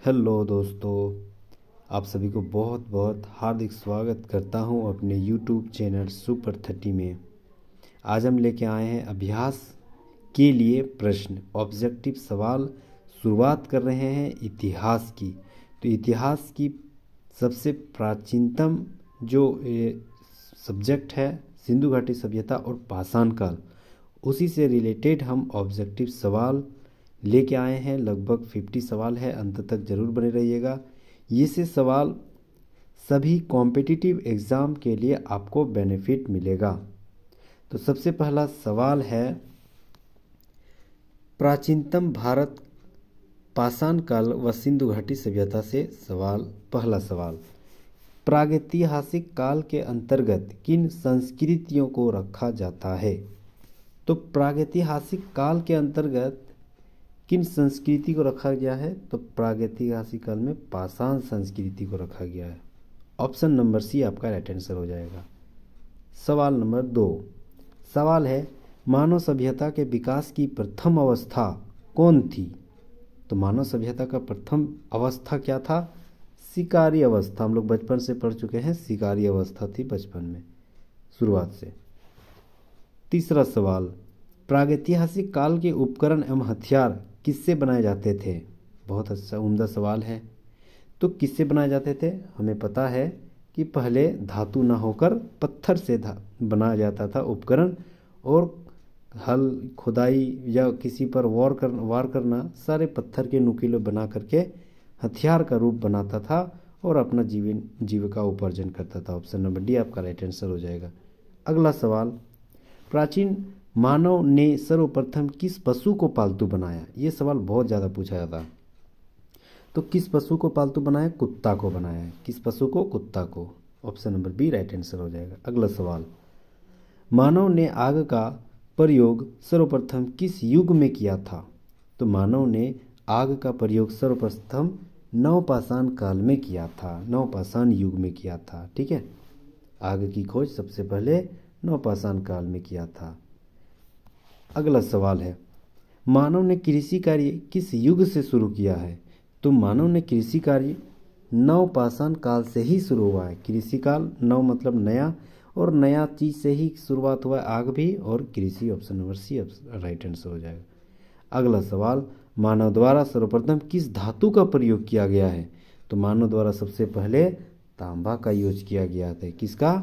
Hello दोस्तों, आप सभी को बहुत बहुत हार्दिक स्वागत करता हूं अपने यूट्यूब चैनल सुपर 30 में। आज हम लेके आए हैं अभ्यास के लिए प्रश्न, ऑब्जेक्टिव सवाल। शुरुआत कर रहे हैं इतिहास की। तो इतिहास की सबसे प्राचीनतम जो सब्जेक्ट है सिंधु घाटी सभ्यता और पाषाण काल, उसी से रिलेटेड हम ऑब्जेक्टिव सवाल लेके आए हैं। लगभग 50 सवाल है, अंत तक जरूर बने रहिएगा। ये से सवाल सभी कॉम्पिटिटिव एग्ज़ाम के लिए आपको बेनिफिट मिलेगा। तो सबसे पहला सवाल है, प्राचीनतम भारत पाषाण काल व सिंधु घाटी सभ्यता से सवाल। पहला सवाल, प्रागैतिहासिक काल के अंतर्गत किन संस्कृतियों को रखा जाता है? तो प्रागैतिहासिक काल के अंतर्गत किन संस्कृति को रखा गया है? तो प्रागैतिहासिक काल में पाषाण संस्कृति को रखा गया है। ऑप्शन नंबर सी आपका राइट आंसर हो जाएगा। सवाल नंबर 2, सवाल है, मानव सभ्यता के विकास की प्रथम अवस्था कौन थी? तो मानव सभ्यता का प्रथम अवस्था क्या था? शिकारी अवस्था। हम लोग बचपन से पढ़ चुके हैं, शिकारी अवस्था थी बचपन में शुरुआत से। तीसरा सवाल, प्रागैतिहासिक काल के उपकरण एवं हथियार किससे बनाए जाते थे? बहुत अच्छा उम्दा सवाल है। तो किससे बनाए जाते थे? हमें पता है कि पहले धातु ना होकर पत्थर से बनाया जाता था उपकरण, और हल खुदाई या किसी पर वार करना सारे पत्थर के नुकीले बना करके हथियार का रूप बनाता था और अपना जीविका उपार्जन करता था। ऑप्शन नंबर डी आपका राइट आंसर हो जाएगा। अगला सवाल, प्राचीन मानव ने सर्वप्रथम किस पशु को पालतू बनाया? ये सवाल बहुत ज़्यादा पूछा जाता है। तो किस पशु को पालतू बनाया? कुत्ता को बनाया है। किस पशु को? कुत्ता को। Option number B right answer हो जाएगा। अगला सवाल, मानव ने आग का प्रयोग सर्वप्रथम किस युग में किया था? तो मानव ने आग का प्रयोग सर्वप्रथम नवपाषाण काल में किया था, नवपाषाण युग में किया था। ठीक है, आग की खोज सबसे पहले नवपाषाण काल में किया था। अगला सवाल है, मानव ने कृषि कार्य किस युग से शुरू किया है? तो मानव ने कृषि कार्य नवपाषाण काल से ही शुरू हुआ है। कृषि काल, नव मतलब नया, और नया चीज से ही शुरुआत हुआ है, आग भी और कृषि। Option number C right answer हो जाएगा। अगला सवाल, मानव द्वारा सर्वप्रथम किस धातु का प्रयोग किया गया है? तो मानव द्वारा सबसे पहले तांबा का यूज किया गया था। किसका?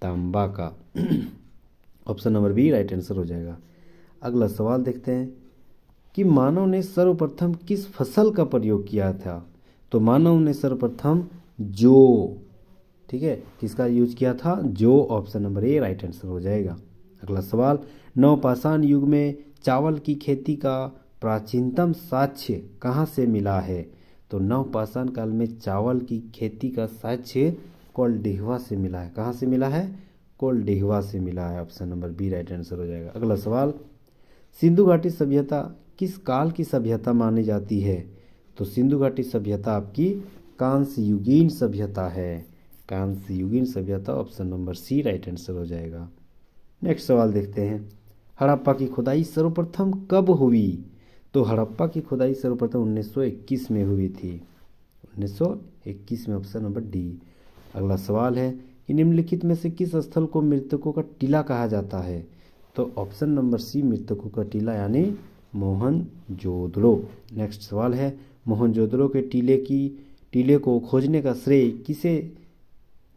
तांबा का। Option number B right answer हो जाएगा। अगला सवाल देखते हैं कि मानव ने सर्वप्रथम किस फसल का प्रयोग किया था? तो मानव ने सर्वप्रथम जौ, ठीक है, किसका यूज किया था? जौ। Option number A right answer हो जाएगा। अगला सवाल, नवपाषाण युग में चावल की खेती का प्राचीनतम साक्ष्य कहाँ से मिला है? तो नवपाषाण काल में चावल की खेती का साक्ष्य कोलडेहवा से मिला है। कहाँ से मिला है? कोलडेहवा से मिला है। Option number B right answer हो जाएगा। अगला सवाल, सिंधु घाटी सभ्यता किस काल की सभ्यता मानी जाती है? तो सिंधु घाटी सभ्यता आपकी कांस्य युगीन सभ्यता है। कांस्य युगीन सभ्यता। Option number C right answer हो जाएगा। नेक्स्ट सवाल देखते हैं, हड़प्पा की खुदाई सर्वप्रथम कब हुई? तो हड़प्पा की खुदाई सर्वप्रथम 1921 में हुई थी। 1921 में। Option number D. अगला सवाल है कि निम्नलिखित में से किस स्थल को मृतकों का टीला कहा जाता है? तो ऑप्शन नंबर सी मृतकों का टीला यानी मोहनजोदड़ो। नेक्स्ट सवाल है, मोहनजोदड़ो के टीले को खोजने का श्रेय किसे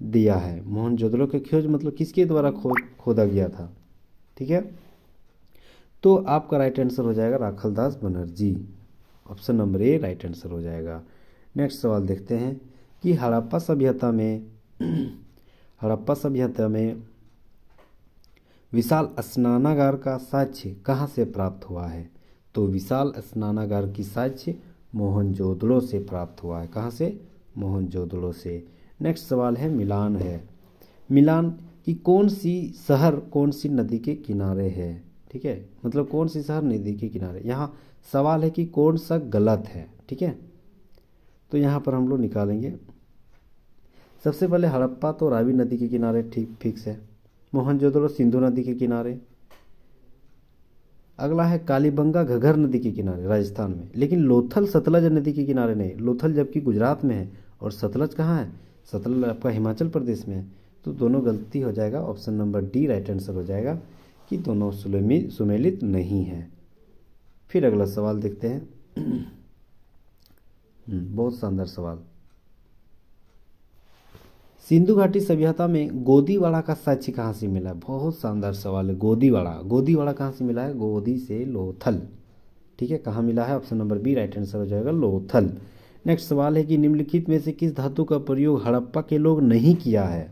दिया है? मोहनजोदड़ो के खोज मतलब किसके द्वारा खोदा गया था? ठीक है, तो आपका राइट आंसर हो जाएगा Rakhaldas Banerjee. Option number A right answer हो जाएगा। नेक्स्ट सवाल देखते हैं कि हड़प्पा सभ्यता में विशाल स्नानागार का साक्ष्य कहाँ से प्राप्त हुआ है? तो विशाल स्नानागार की साक्ष्य मोहनजोदड़ो से प्राप्त हुआ है। कहाँ से? मोहनजोदड़ो से। नेक्स्ट सवाल है, मिलान है। मिलान की कौन सी शहर कौन सी नदी के किनारे है? ठीक है, मतलब कौन सी शहर नदी के किनारे। यहाँ सवाल है कि कौन सा गलत है। ठीक है, तो यहाँ पर हम लोग निकालेंगे। सबसे पहले हड़प्पा तो रावी नदी के किनारे, ठीक फिक्स है। मोहनजोदड़ो सिंधु नदी के किनारे। अगला है कालीबंगा घग्गर नदी के किनारे राजस्थान में, लेकिन लोथल सतलज नदी के किनारे नहीं। लोथल जबकि गुजरात में है और सतलज कहाँ है? सतलज आपका हिमाचल प्रदेश में है। तो दोनों गलती हो जाएगा, option number D right answer हो जाएगा कि दोनों सुमेलित नहीं है। फिर अगला सवाल देखते हैं। बहुत शानदार सवाल। सिंधु घाटी सभ्यता में गोदीवाड़ा का साक्ष्य कहाँ से मिला? बहुत शानदार सवाल है। गोदीवाड़ा कहाँ से मिला है? गोदी से लोथल। ठीक है, कहाँ मिला है? Option number B right answer हो जाएगा, लोथल। नेक्स्ट सवाल है कि निम्नलिखित में से किस धातु का प्रयोग हड़प्पा के लोग नहीं किया है?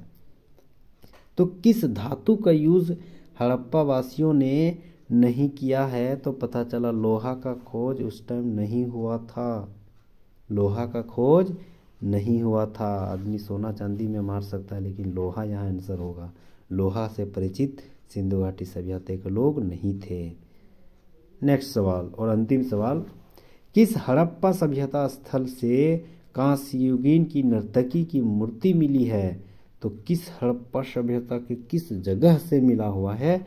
तो किस धातु का यूज हड़प्पा वासियों ने नहीं किया है? तो पता चला लोहा का खोज उस टाइम नहीं हुआ था। लोहा का खोज नहीं हुआ था। आदमी सोना चांदी में मार सकता है, लेकिन लोहा यहाँ आंसर होगा। लोहा से परिचित सिंधु घाटी सभ्यता के लोग नहीं थे। नेक्स्ट सवाल और अंतिम सवाल, किस हड़प्पा सभ्यता स्थल से कांस्ययुगीन की नर्तकी की मूर्ति मिली है? तो किस हड़प्पा सभ्यता के किस जगह से मिला हुआ है?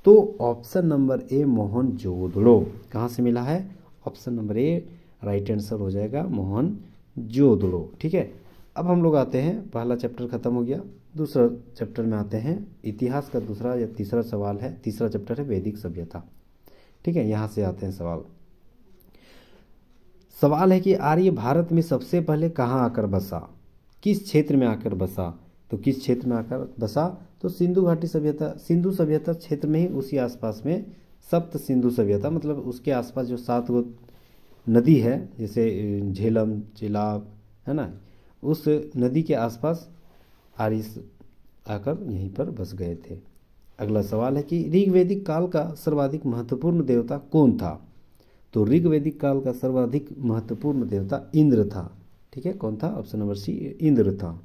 तो ऑप्शन नंबर ए मोहनजोदड़ो। कहाँ से मिला है? Option number A right answer हो जाएगा, मोहनजोदड़ो। ठीक है, अब हम लोग आते हैं, पहला चैप्टर खत्म हो गया, दूसरा चैप्टर में आते हैं। इतिहास का दूसरा या तीसरा सवाल है, तीसरा चैप्टर है वैदिक सभ्यता। ठीक है, यहाँ से आते हैं सवाल है कि आर्य भारत में सबसे पहले कहाँ आकर बसा? किस क्षेत्र में आकर बसा? तो किस क्षेत्र में आकर बसा? तो सिंधु घाटी सभ्यता, सिंधु सभ्यता क्षेत्र में ही, उसी आसपास में सप्त सिंधु सभ्यता, मतलब उसके आसपास जो 7 गो नदी है, जैसे झेलम, चिलाब, है ना, उस नदी के आसपास आर्य आकर यहीं पर बस गए थे। अगला सवाल है कि ऋग्वैदिक काल का सर्वाधिक महत्वपूर्ण देवता कौन था? तो ऋग्वैदिक काल का सर्वाधिक महत्वपूर्ण देवता इंद्र था। ठीक है, कौन था? ऑप्शन नंबर सी इंद्र था।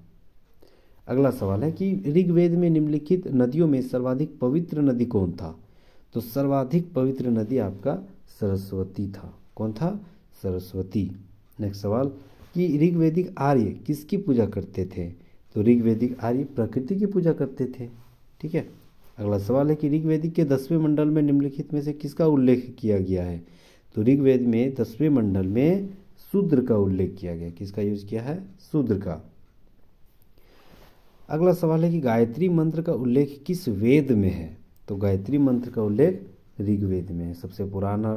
अगला सवाल है कि ऋग्वेद में निम्नलिखित नदियों में सर्वाधिक पवित्र नदी कौन था? तो सर्वाधिक पवित्र नदी आपका सरस्वती था। कौन था? सरस्वती। नेक्स्ट सवाल कि ऋग्वैदिक आर्य किसकी पूजा करते थे? तो ऋग्वैदिक आर्य प्रकृति की पूजा करते थे। ठीक है, अगला सवाल है कि ऋग्वैदिक के 10वें मंडल में निम्नलिखित में से किसका उल्लेख किया गया है? तो ऋग्वेद में 10वें मंडल में शूद्र का उल्लेख किया गया। किसका यूज किया है? शूद्र का। अगला सवाल है कि गायत्री मंत्र का उल्लेख किस वेद में है? तो गायत्री मंत्र का उल्लेख ऋग्वेद में है। सबसे पुराना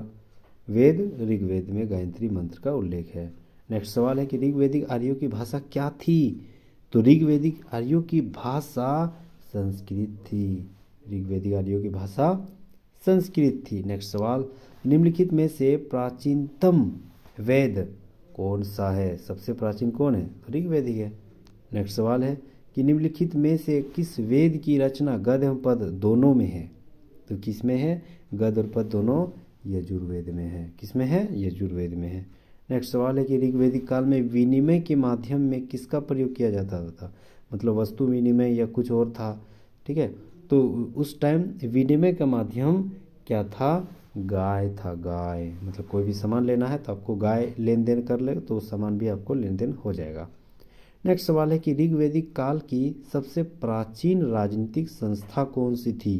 वेद ऋग्वेद में गायत्री मंत्र का उल्लेख है। नेक्स्ट सवाल है कि ऋग्वैदिक आर्यों की भाषा क्या थी? तो ऋग्वैदिक आर्यों की भाषा संस्कृत थी। ऋग्वैदिक आर्यों की भाषा संस्कृत थी। नेक्स्ट सवाल, निम्नलिखित में से प्राचीनतम वेद कौन सा है? सबसे प्राचीन कौन है? तो ऋग्वैदिक है। नेक्स्ट सवाल है कि निम्नलिखित में से किस वेद की रचना गद्य एवं पद दोनों में है? तो किस में है? गद्य और पद दोनों यजुर्वेद में है। किस में है? यजुर्वेद में है। नेक्स्ट सवाल है कि ऋग्वैदिक काल में विनिमय के माध्यम में किसका प्रयोग किया जाता था? मतलब वस्तु विनिमय या कुछ और था। ठीक है, तो उस टाइम विनिमय का माध्यम क्या था? गाय था। गाय, मतलब कोई भी सामान लेना है तो आपको गाय लेन देन कर ले तो उस सामान भी आपको लेन देन हो जाएगा। नेक्स्ट सवाल है कि ऋग्वैदिक काल की सबसे प्राचीन राजनीतिक संस्था कौन सी थी?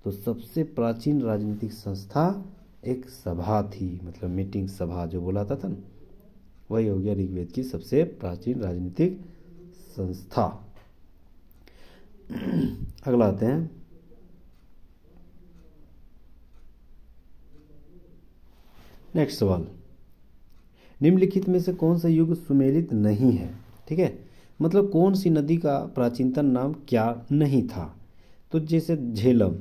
तो सबसे प्राचीन राजनीतिक संस्था एक सभा थी, मतलब मीटिंग सभा जो बुलाता था ना, वही हो गया ऋग्वेद की सबसे प्राचीन राजनीतिक संस्था। अगला आते हैं, नेक्स्ट सवाल, निम्नलिखित में से कौन सा युग सुमेलित नहीं है? ठीक है, मतलब कौन सी नदी का प्राचीनतम नाम क्या नहीं था? तो जैसे झेलम,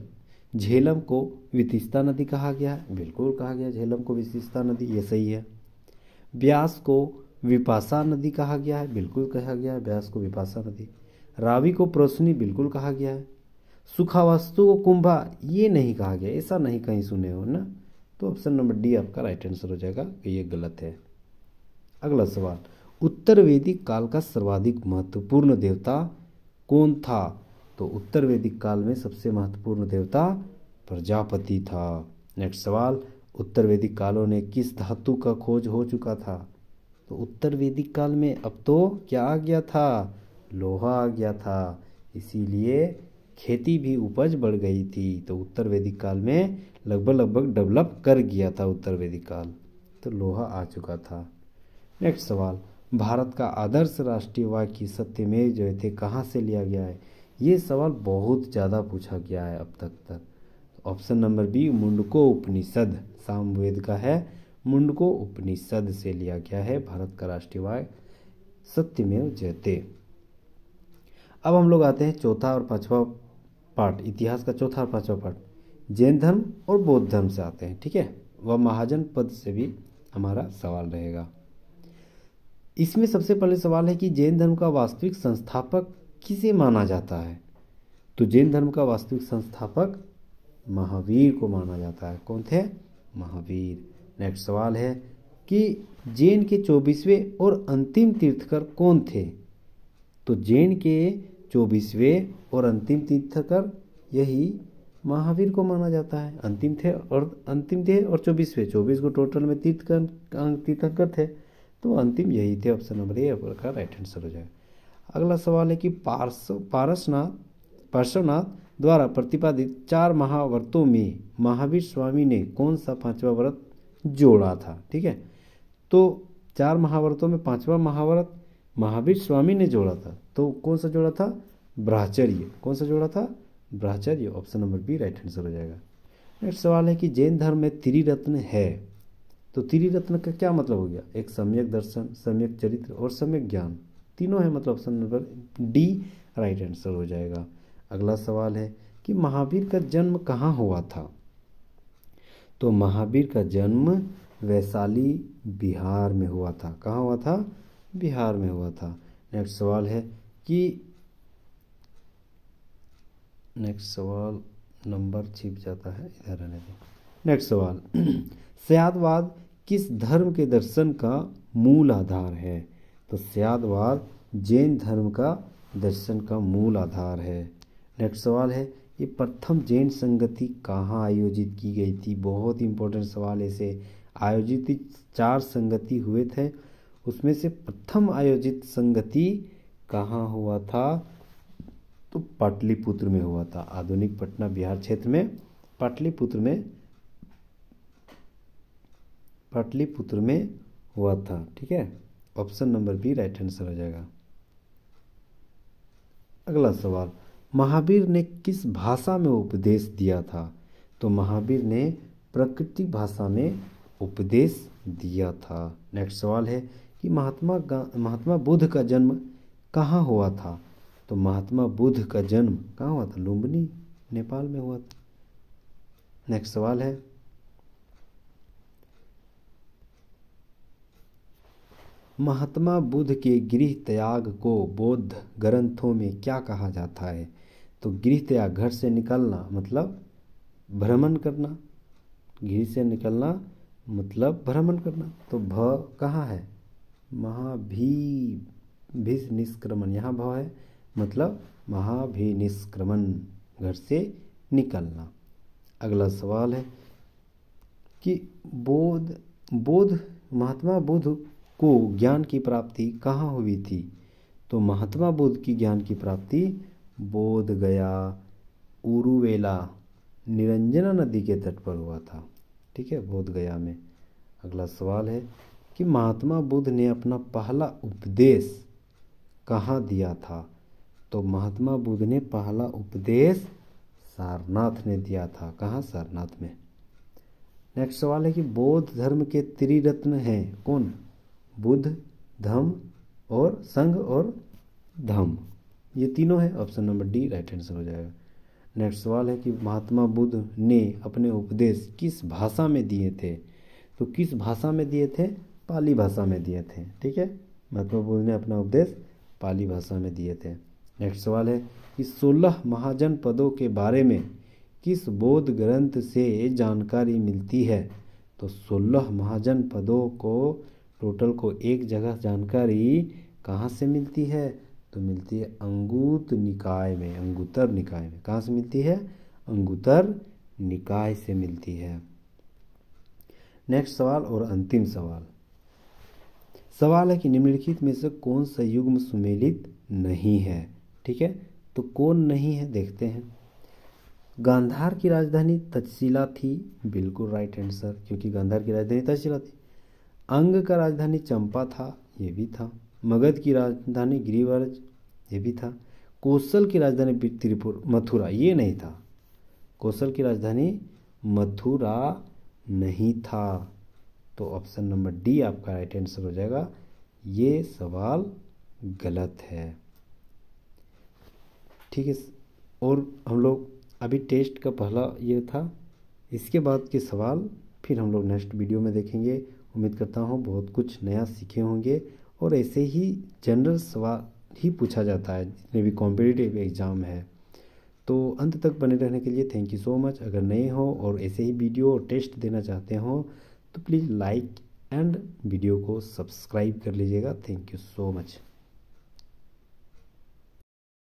झेलम को वितिस्ता नदी कहा गया है, बिल्कुल कहा गया झेलम को वितिस्ता नदी, ये सही है। ब्यास को विपाशा नदी कहा गया है, बिल्कुल कहा गया है ब्यास को विपाशा नदी। रावी को प्रोसनी, बिल्कुल कहा गया है। सुखावास्तु को कुंभा, ये नहीं कहा गया, ऐसा नहीं कहीं सुने हो ना, तो ऑप्शन नंबर डी आपका राइट आंसर हो जाएगा, ये गलत है। अगला सवाल, उत्तर वैदिक काल का सर्वाधिक महत्वपूर्ण देवता कौन था? तो उत्तर वैदिक काल में सबसे महत्वपूर्ण देवता प्रजापति था। नेक्स्ट सवाल, उत्तर वैदिक कालों ने किस धातु का खोज हो चुका था? तो उत्तर वैदिक काल में अब तो क्या आ गया था? लोहा आ गया था, इसीलिए खेती भी उपज बढ़ गई थी। तो उत्तर वैदिक काल में लगभग डेवलप कर गया था उत्तर वैदिक काल, तो लोहा आ चुका था। नेक्स्ट सवाल, भारत का आदर्श राष्ट्रीय वाक्य सत्यमेव जयते कहाँ से लिया गया है? ये सवाल बहुत ज़्यादा पूछा गया है अब तक। ऑप्शन नंबर बी, मुंडको उपनिषद, सामवेद का है, मुंडको उपनिषद से लिया गया है भारत का राष्ट्रीय वाक्य सत्यमेव जयते। अब हम लोग आते हैं चौथा और पांचवा पार्ट, इतिहास का चौथा और पांचवा पार्ट, जैन धर्म और बौद्ध धर्म से आते हैं, ठीक है। वह महाजन पद से भी हमारा सवाल रहेगा। इसमें सबसे पहले सवाल है कि जैन धर्म का वास्तविक संस्थापक किसे माना जाता है? तो जैन धर्म का वास्तविक संस्थापक महावीर को माना जाता है। कौन थे? महावीर। नेक्स्ट सवाल है कि जैन के 24वें और अंतिम तीर्थकर कौन थे? तो जैन के 24वें और अंतिम तीर्थकर यही महावीर को माना जाता है। अंतिम थे और 24वें, 24 को टोटल में तीर्थकर थे, तो अंतिम यही थे। ऑप्शन नंबर ए का राइट आंसर हो जाएगा। अगला सवाल है कि पार्श्वनाथ द्वारा प्रतिपादित 4 महाव्रतों में महावीर स्वामी ने कौन सा 5वां व्रत जोड़ा था? ठीक है, तो 4 महाव्रतों में 5वां महाव्रत महावीर स्वामी ने जोड़ा था, तो कौन सा जोड़ा था? ब्रह्मचर्य। कौन सा जोड़ा था? ब्रह्मचर्य। Option number B right answer हो जाएगा। नेक्स्ट सवाल है कि जैन धर्म में त्रिरत्न है, तो त्रिरत्न का क्या मतलब हो गया? एक सम्यक दर्शन, सम्यक चरित्र और सम्यक ज्ञान, तीनों है, मतलब option number D right answer हो जाएगा। अगला सवाल है कि महावीर का जन्म कहाँ हुआ था? तो महावीर का जन्म वैशाली बिहार में हुआ था। कहाँ हुआ था? बिहार में हुआ था। नेक्स्ट सवाल है कि नेक्स्ट सवाल नंबर छिप जाता है, इधर रहने दो। नेक्स्ट सवाल, स्यादवाद किस धर्म के दर्शन का मूल आधार है? तो स्यादवाद जैन धर्म का दर्शन का मूल आधार है। नेक्स्ट सवाल है ये प्रथम जैन संगति कहाँ आयोजित की गई थी? बहुत इंपॉर्टेंट सवाल है। इसे आयोजित 4 संगति हुए थे, उसमें से प्रथम आयोजित संगति कहाँ हुआ था? तो पाटलिपुत्र में हुआ था। आधुनिक पटना बिहार क्षेत्र में पाटलिपुत्र में हुआ था। ठीक है, option number B right answer हो जाएगा। अगला सवाल, महावीर ने किस भाषा में उपदेश दिया था? तो महावीर ने प्राकृतिक भाषा में उपदेश दिया था। नेक्स्ट सवाल है कि महात्मा बुद्ध का जन्म कहाँ हुआ था? तो महात्मा बुद्ध का जन्म कहाँ हुआ था? लुम्बिनी, नेपाल में हुआ था। नेक्स्ट सवाल है महात्मा बुद्ध के गृह त्याग को बौद्ध ग्रंथों में क्या कहा जाता है? तो गृह त्याग, घर से निकलना मतलब भ्रमण करना, गृह से निकलना मतलब भ्रमण करना। तो भ कहाँ है? महाभिनिष्क्रमण, यहाँ भ है, मतलब महाभिनिष्क्रमण, घर से निकलना। अगला सवाल है कि महात्मा बुद्ध को ज्ञान की प्राप्ति कहाँ हुई थी? तो महात्मा बुद्ध की ज्ञान की प्राप्ति बोध गया, उरुवेला, निरंजना नदी के तट पर हुआ था। ठीक है, बोध गया में। अगला सवाल है कि महात्मा बुद्ध ने अपना पहला उपदेश कहाँ दिया था? तो महात्मा बुद्ध ने पहला उपदेश सारनाथ ने दिया था। कहाँ? सारनाथ में। नेक्स्ट सवाल है कि बौद्ध धर्म के त्रिरत्न हैं कौन? बुद्ध, धम्म और संघ और धम्म, ये तीनों है। Option number D right answer हो जाएगा। नेक्स्ट सवाल है कि महात्मा बुद्ध ने अपने उपदेश किस भाषा में दिए थे? तो किस भाषा में दिए थे? पाली भाषा में दिए थे। ठीक है, महात्मा बुद्ध ने अपना उपदेश पाली भाषा में दिए थे। नेक्स्ट सवाल है कि 16 महाजन पदों के बारे में किस बौद्ध ग्रंथ से जानकारी मिलती है? तो 16 महाजन पदों को टोटल को एक जगह जानकारी कहाँ से मिलती है? तो मिलती है अंगुत्तर निकाय में। कहाँ से मिलती है? अंगुत्तर निकाय से मिलती है। नेक्स्ट सवाल और अंतिम सवाल है कि निम्नलिखित में से कौन सा युग्म सुमेलित नहीं है? ठीक है, तो कौन नहीं है देखते हैं। गांधार की राजधानी तक्षशिला थी, बिल्कुल राइट आंसर, क्योंकि गांधार की राजधानी तक्षशिला थी। अंग का राजधानी चंपा था, ये भी था। मगध की राजधानी गिरिव्रज, ये भी था। कौशल की राजधानी त्रिपुर मथुरा, ये नहीं था। कौशल की राजधानी मथुरा नहीं था। तो ऑप्शन नंबर डी आपका राइट आंसर हो जाएगा। ये सवाल गलत है। ठीक है, और हम लोग अभी टेस्ट का पहला ये था, इसके बाद के सवाल फिर हम लोग नेक्स्ट वीडियो में देखेंगे। उम्मीद करता हूँ बहुत कुछ नया सीखे होंगे, और ऐसे ही जनरल सवाल ही पूछा जाता है जितने भी कॉम्पिटिटिव एग्ज़ाम है। तो अंत तक बने रहने के लिए थैंक यू सो मच। अगर नए हो और ऐसे ही वीडियो और टेस्ट देना चाहते हो तो प्लीज़ लाइक एंड वीडियो को सब्सक्राइब कर लीजिएगा। Thank you so much.